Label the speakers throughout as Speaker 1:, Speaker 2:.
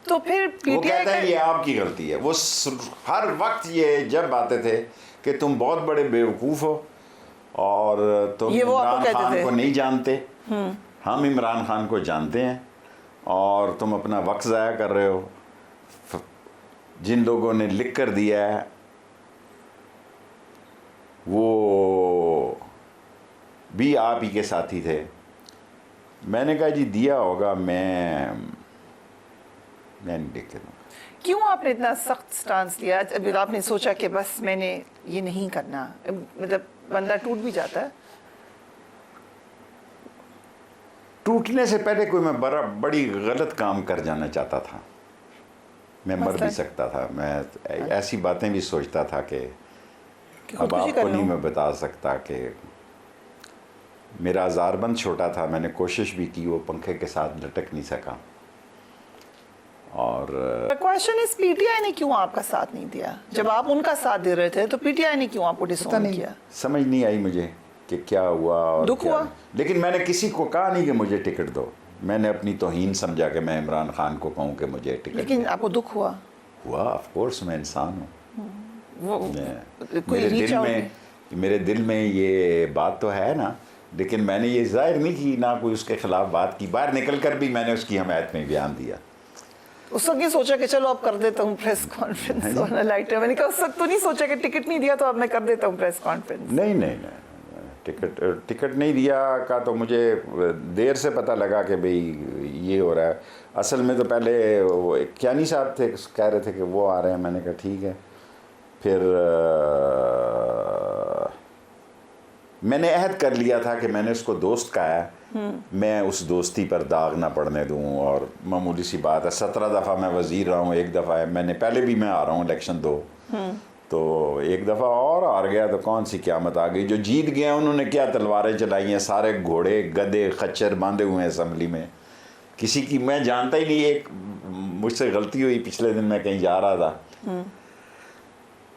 Speaker 1: तो फिर
Speaker 2: वो कहते हैं ये आपकी गलती है। वो हर वक्त ये जब आते थे कि तुम बहुत बड़े बेवकूफ़ हो और तुम इमरान खान को नहीं जानते, हम इमरान खान को जानते हैं और तुम अपना वक्त ज़ाया कर रहे हो। जिन लोगों ने लिख कर दिया है वो भी आप ही के साथी थे। मैंने कहा जी दिया होगा, मैं नहीं लिख के दूँगा।
Speaker 1: क्यों आपने इतना सख्त स्टांस लिया? जब आपने सोचा कि बस मैंने ये नहीं करना, मतलब बंदा टूट भी जाता है।
Speaker 2: टूटने से पहले कोई मैं बड़ी गलत काम कर जाना चाहता था। मैं मर भी सकता था, मैं ऐसी बातें भी सोचता था कि अब आपको नहीं मैं बता सकता कि मेरा अज़ारबंद छोटा था, मैंने कोशिश भी की, वो पंखे के साथ लटक नहीं सका। और
Speaker 1: क्वेश्चन इस पीटीआई ने क्यों आपका साथ नहीं दिया? जब आप उनका साथ दे रहे थे तो पीटीआई ने क्यों आपको डिसोन किया?
Speaker 2: समझ नहीं आई मुझे कि क्या हुआ और
Speaker 1: दुख हुआ।
Speaker 2: लेकिन मैंने किसी को कहा नहीं कि मुझे टिकट दो। मैंने अपनी तौहीन समझा कि मैं इमरान खान को कहूँ कि मुझे टिकट।
Speaker 1: लेकिन आपको दुख हुआ?
Speaker 2: ऑफ कोर्स, मैं इंसान हूँ। मेरे दिल में ये बात तो है ना, लेकिन मैंने ये जाहिर नहीं की, ना कोई उसके खिलाफ बात की। बाहर निकल कर भी मैंने उसकी हमायत में बयान दिया।
Speaker 1: उस वक्त ये सोचा कि चलो अब कर देता हूँ प्रेस कॉन्फ्रेंस वाला लाइटर। मैंने कहा उस वक्त तो नहीं सोचा कि टिकट नहीं दिया तो अब मैं कर देता हूँ प्रेस कॉन्फ्रेंस।
Speaker 2: नहीं, टिकट नहीं दिया का तो मुझे देर से पता लगा कि भाई ये हो रहा है। असल में तो पहले वो कियानी साहब थे, कह रहे थे कि वो आ रहे हैं। मैंने कहा ठीक है। फिर मैंने अहद कर लिया था कि मैंने उसको दोस्त कहा है, मैं उस दोस्ती पर दाग ना पड़ने दूं। और मामूली सी बात है, 17 दफ़ा मैं वज़ीर रहा हूँ, एक दफ़ा है मैंने पहले भी मैं आ रहा हूँ इलेक्शन 2, तो एक दफ़ा और हार गया तो कौन सी क़यामत आ गई। जो जीत गए उन्होंने क्या तलवारें चलाई हैं, सारे घोड़े गधे खच्चर बांधे हुए हैं असम्बली में। किसी की मैं जानता ही नहीं। एक मुझसे गलती हुई, पिछले दिन मैं कहीं जा रहा था,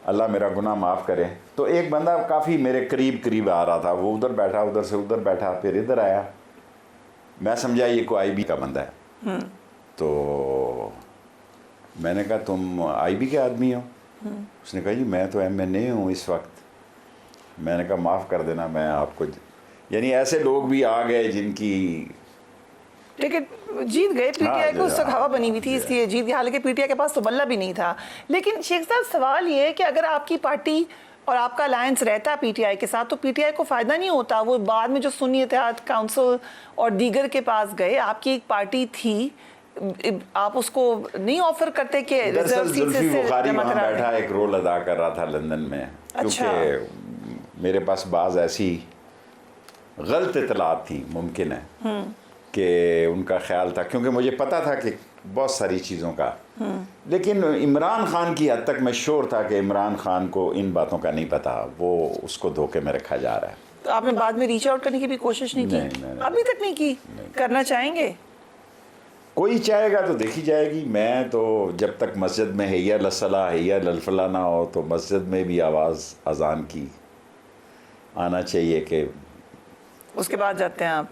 Speaker 2: अल्लाह मेरा गुनाह माफ़ करे, तो एक बंदा काफ़ी मेरे करीब आ रहा था। वो उधर बैठा, उधर से उधर बैठा, फिर इधर आया। मैं समझा ये कोई आईबी का बंदा है। तो मैंने कहा तुम आईबी के आदमी हो? उसने कहा जी मैं तो एमएनए हूँ इस वक्त। मैंने कहा माफ़ कर देना, मैं आपको, यानी ऐसे लोग भी आ गए जिनकी
Speaker 1: टिकट जीत गए। पीटीआई को उस तक हवा बनी हुई थी इसलिए जीत गया, हालांकि पीटीआई के पास तो बल्ला भी नहीं था। लेकिन शेख साहब सवाल ये है कि अगर आपकी पार्टी और आपका अलायंस रहता पीटीआई के साथ तो पीटीआई को फ़ायदा नहीं होता? वो बाद में जो सुन्नी इत्तेहाद काउंसिल और दीगर के पास गए, आपकी एक पार्टी थी, आप उसको नहीं ऑफर करते कि रिजर्व सीट से
Speaker 2: बैठा एक रोल अदा कर रहा था लंदन में। क्योंकि मेरे पास बाज ऐसी गलत इतलात थी, मुमकिन है कि उनका ख्याल था, क्योंकि मुझे पता था कि बहुत सारी चीज़ों का, लेकिन इमरान खान की हद तक मैं श्योर था कि इमरान खान को इन बातों का नहीं पता, वो उसको धोखे में रखा जा रहा है।
Speaker 1: तो आपने बाद में रीच आउट करने की भी कोशिश नहीं की?
Speaker 2: नहीं,
Speaker 1: अभी तक नहीं की? करना चाहेंगे?
Speaker 2: कोई चाहेगा तो देखी जाएगी। मैं तो जब तक मस्जिद में हैया लसला हैया ललफला ना हो, तो मस्जिद में भी आवाज़ अजान की आना चाहिए कि
Speaker 1: उसके बाद जाते हैं आप।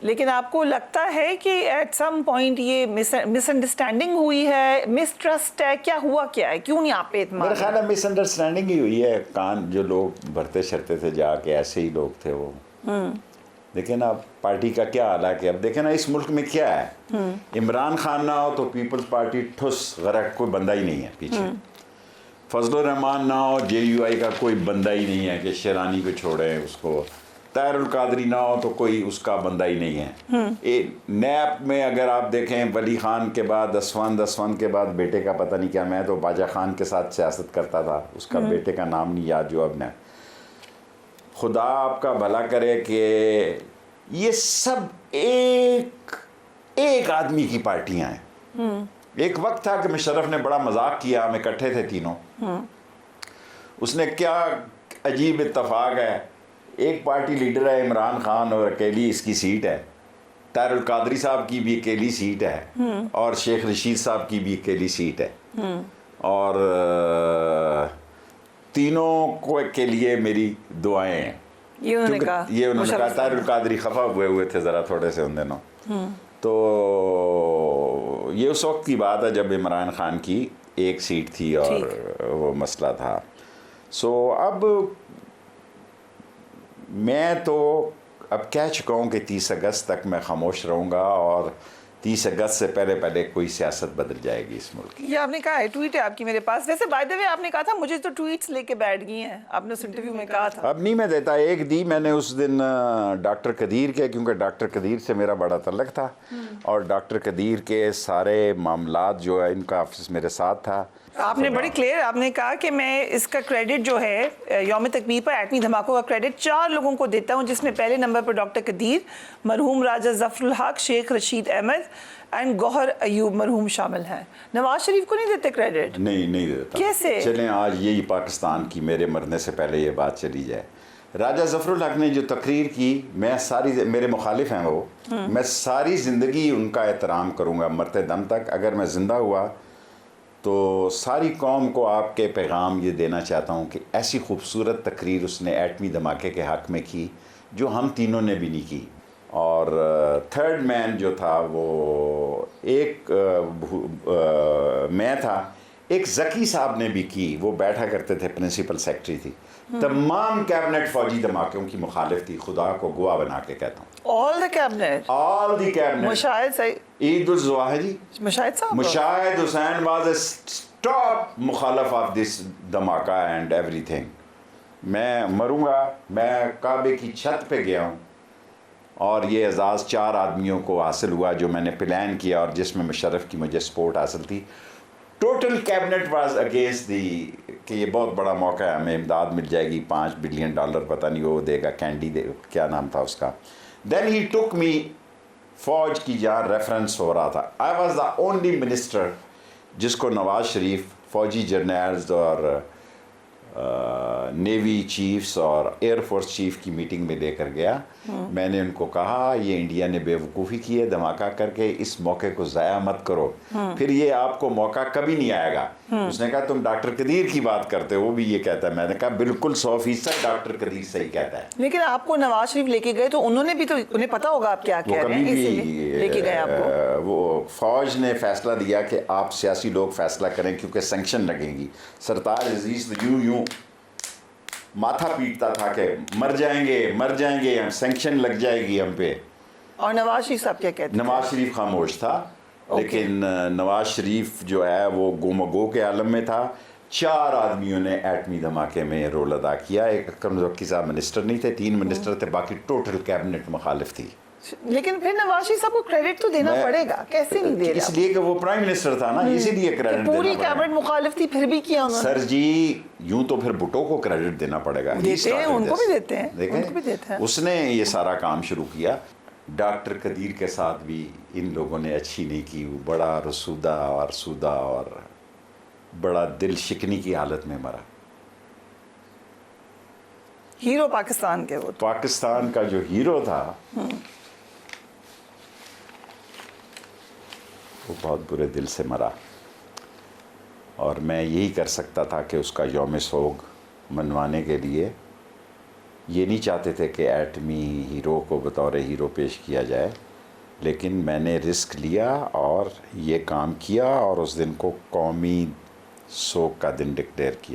Speaker 1: लेकिन आपको लगता है कि एट सम पॉइंट ये मिसअंडरस्टैंडिंग हुई है, मिसट्रस्ट है, क्या हुआ, क्या है, क्यों नहीं आप पे इत्मीनान?
Speaker 2: मेरे ख्याल में मिसअंडरस्टैंडिंग ही हुई है। कान जो लोग भरते शरते थे जाके, ऐसे ही लोग थे वो। लेकिन अब पार्टी का क्या हाल है कि अब देखें ना इस मुल्क में क्या है। इमरान खान ना हो तो पीपल्स पार्टी ठुस गरक, कोई बंदा ही नहीं है पीछे। फजलुर रहमान ना हो, JUI का कोई बंदा ही नहीं है कि शेरानी को छोड़े उसको। ताहिरुल कादरी ना हो तो कोई उसका बंदा ही नहीं है। नैप में अगर आप देखें, वली खान के बाद दसवान के बाद बेटे का पता नहीं क्या, मैं तो बाजा खान के साथ सियासत करता था, उसका बेटे का नाम नहीं याद जो अब ने। खुदा आपका भला करे कि ये सब एक आदमी की पार्टियां हैं। एक वक्त था कि मुशर्रफ ने बड़ा मजाक किया, हम इकट्ठे थे तीनों। उसने क्या अजीब इत्तफाक है, एक पार्टी लीडर है इमरान खान और अकेली इसकी सीट है, ताहिरुल कादरी साहब की भी अकेली सीट है, और शेख रशीद साहब की भी अकेली सीट है, और तीनों को के लिए मेरी दुआएं हैं।
Speaker 1: ये उन्होंने कहा।
Speaker 2: ताहिरुल कादरी खफा हुए थे ज़रा थोड़े से उन दिनों। तो ये उस वक्त की बात है जब इमरान खान की एक सीट थी और वो मसला था। सो अब मैं तो अब कह चुका हूँ कि 30 अगस्त तक मैं खामोश रहूँगा और 30 अगस्त से पहले पहले कोई सियासत बदल जाएगी इस मुल्क की।
Speaker 1: ये आपने कहा है, ट्वीट है आपकी मेरे पास। वैसे बाय द वे आपने कहा था मुझे तो ट्वीट्स लेके बैठ गई हैं, आपने उस इंटरव्यू में कहा था।
Speaker 2: अब नहीं मैं देता, एक दी मैंने उस दिन डॉक्टर कदीर के, क्योंकि डॉक्टर कदीर से मेरा बड़ा तल्लक था और डॉक्टर कदीर के सारे मामलात जो है इनका ऑफिस मेरे साथ था।
Speaker 1: आपने बड़ी क्लियर आपने कहा कि मैं इसका क्रेडिट जो है यौम तकबीर पर एटमी धमाकों का क्रेडिट 4 लोगों को देता हूं, जिसमें पहले नंबर पर डॉक्टर कदीर, मरहूम राजा ज़फ़रुल हक, शेख रशीद अहमद एंड गौहर अयूब मरहूम शामिल हैं। नवाज शरीफ को नहीं देते क्रेडिट?
Speaker 2: नहीं देता।
Speaker 1: कैसे?
Speaker 2: चलें आज यही पाकिस्तान की मेरे मरने से पहले ये बात चली जाए। राजा ज़फ़रुल हक ने जो तकरीर की, मैं सारी, मेरे मुखालिफ हैं वो, मैं सारी ज़िंदगी उनका एहतराम करूँगा मरते दम तक। अगर मैं ज़िंदा हुआ तो सारी कौम को आपके पैगाम ये देना चाहता हूँ कि ऐसी खूबसूरत तकरीर उसने एटमी धमाके के हक़ में की जो हम तीनों ने भी नहीं की। और थर्ड मैन जो था वो एक मैं था, एक ज़की साहब ने भी की, वो बैठा करते थे, प्रिंसिपल सेक्रेटरी थी। तमाम कैबिनेट फौजी धमाकों की मुखालिफ थी, खुदा को गवाह बना के कहता हूँ।
Speaker 1: All the cabinet,
Speaker 2: all the cabinet.
Speaker 1: Mushahid सही,
Speaker 2: ईद ज़वाहिरी,
Speaker 1: मुशाहिद साहब,
Speaker 2: Mushahid Hussain was a top मुखालिफ ऑफ दिस धमाका एंड एवरीथिंग। मैं मरूंगा, मैं काबे की छत पे गया हूँ और ये एजाज़ 4 आदमियों को हासिल हुआ जो मैंने प्लान किया और जिसमें मुशर्रफ की मुझे सपोर्ट हासिल थी। Total cabinet was against the कि ये बहुत बड़ा मौका है, हमें इमदाद मिल जाएगी, $5 बिलियन पता नहीं वो देगा, कैंडी दे, क्या नाम था उसका। देन ही टुक मी, फ़ौज की जहाँ रेफरेंस हो रहा था, I was the only minister जिसको नवाज शरीफ फ़ौजी जर्नल्स और नेवी चीफ्स और एयरफोर्स चीफ की मीटिंग में लेकर गया। मैंने उनको कहा ये इंडिया ने बेवकूफ़ी की है धमाका करके, इस मौके को ज़ाया मत करो, फिर ये आपको मौका कभी नहीं आएगा। उसने कहा तुम डॉक्टर कदीर की बात करते हो, वो भी ये कहता है। मैंने कहा बिल्कुल 100% डॉक्टर कदीर सही कहता है।
Speaker 1: लेकिन आपको नवाज शरीफ लेके गए तो उन्होंने भी तो, उन्हें पता होगा आप क्या कह रहे हैं, इसीलिए लेके गए आपको।
Speaker 2: वो फ़ौज ने फैसला दिया कि आप सियासी लोग फैसला करें क्योंकि सैंक्शन लगेंगी। सरताज अजीज़ यूं माथा पीटता था कि मर जाएंगे हम, सैंक्शन लग जाएगी हम पे।
Speaker 1: और नवाज शरीफ साहब क्या कहते हैं?
Speaker 2: नवाज शरीफ खामोश था, लेकिन नवाज शरीफ जो है वो गुमगो के आलम में था। 4 आदमियों ने एटमी धमाके में रोल अदा किया। एक अकरम ज़क्की साहब मिनिस्टर नहीं थे, 3 मिनिस्टर थे, बाकी टोटल कैबिनेट मुखालिफ थी।
Speaker 1: लेकिन फिर नवाज शरीफ साहब को क्रेडिट तो देना पड़ेगा, कैसे नहीं दे रहे?
Speaker 2: इसलिए कि वो प्राइम मिनिस्टर था ना, इसीलिए क्रेडिट
Speaker 1: पूरी कैबिनेट मुखालिफ थी फिर भी किया उन्होंने।
Speaker 2: सर जी यूं तो फिर भुट्टो को क्रेडिट देना पड़ेगा,
Speaker 1: देते हैं, उनको भी देते हैं, उनको भी देते हैं।
Speaker 2: उसने ये सारा काम शुरू किया। डॉक्टर कदीर के साथ भी इन लोगों ने अच्छी नहीं की, वो बड़ा रसूदा और बड़ा दिल शिकनी की हालत में मरा।
Speaker 1: हीरो पाकिस्तान के, वो
Speaker 2: पाकिस्तान का जो हीरो था वो बहुत बुरे दिल से मरा। और मैं यही कर सकता था कि उसका यौम सोग मनवाने के लिए, ये नहीं चाहते थे कि एटमी हीरो को बतौर हीरो पेश किया जाए, लेकिन मैंने रिस्क लिया और ये काम किया और उस दिन को कौमी सोग का दिन डिक्लेयर किया।